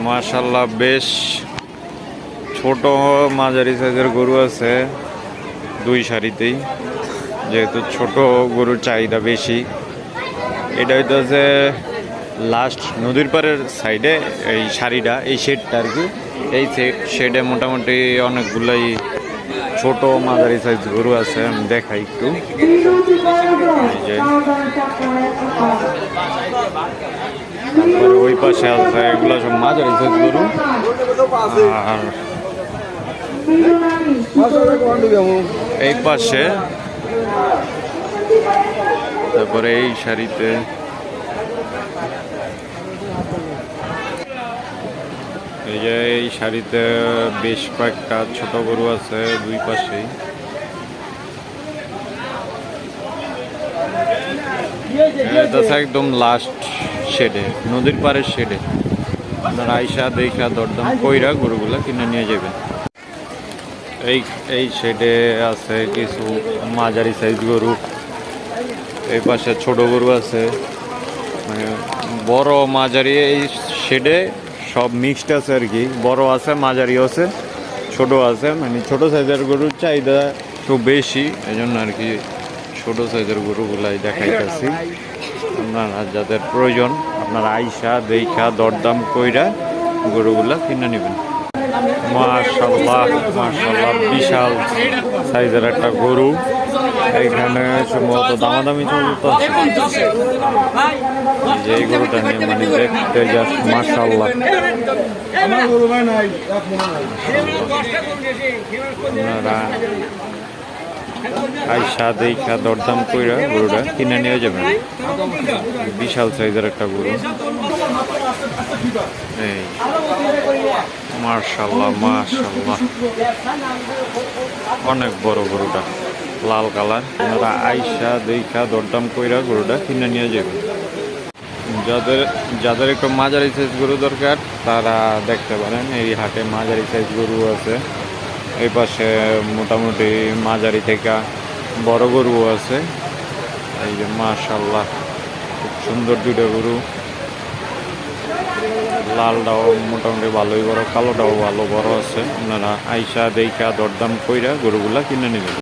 মাশাআল্লাহ বেশ ছোট মাঝারি সাইজের গরু আছে দুই সারিতেই, যেহেতু ছোট গরুর চাহিদা বেশি। এটা হইতেছে লাস্ট নদীর পাড়ের সাইডে এই সারিটা, এই শেডটা আর কি। এই শেডে মোটামুটি অনেকগুলাই ছোট মাঝারি সাইজ গরু আছে, আমি দেখাই একটু। তারপরে ওই পাশে আছে, এগুলো সব মাঝারি সাইজ গরু। আর এই পাশে, তারপরে এই সারিতে এই যে এই সারিতে বেশ কয়েকটা ছোট গরু আছে দুই পাশেই। এটা একদম লাস্ট শেডে, নদীর পাড়ের শেডে। আপনারা আইসা দেখা দরদাম কইরা গরুগুলা কিনে নিয়ে যাবেন। এই শেডে আছে কিছু মাঝারি সাইজ গরু, এই পাশে ছোট গরু আছে, মানে বড় মাঝারি এই শেডে সব মিক্সড আছে আর কি। বড় আছে, মাঝারি আছে, ছোট আছে, মানে ছোট সাইজের গরুর চাহিদা খুব বেশি, এই জন্য আর কি ছোট সাইজের গরুগুলাই দেখাইতেছি। আপনারা যাদের প্রয়োজন আপনারা আইসা দেখা দরদাম কইরা গরুগুলা কিনে নেবেন। মাশাআল্লাহ মাশাআল্লাহ বিশাল সাইজের একটা গরু। এখানে সম্ভবত দামাদামি চলতেছে, যে এই গরুটা নিয়ে মানে দেখতে জাস্ট মাশাআল্লাহ। আপনারা আইসা দেখা দরদাম কইরা গরুটা কিনে নিয়ে যাবেন। বিশাল সাইজের একটা গরু। এই মাশাআল্লাহ মাশাআল্লাহ অনেক বড় গরুটা, লাল কালার। আপনারা আইসা দেখা দরদাম কইরা গরুটা কিনে নিয়ে যাবেন। যাদের একটু মাঝারি সাইজ গরু দরকার তারা দেখতে পারেন, এই হাটে মাঝারি সাইজ গরু আছে। এই পাশে মোটামুটি মাঝারি থেকে বড় গরু আছে। এই যে মাশাআল্লাহ খুব সুন্দর দুটো গরু, লালটাও মোটামুটি ভালোই বড়, কালোটাও ভালো বড় আছে। আপনারা আইসা দেখা দরদাম কইরা গরুগুলা কিনে নেবেন।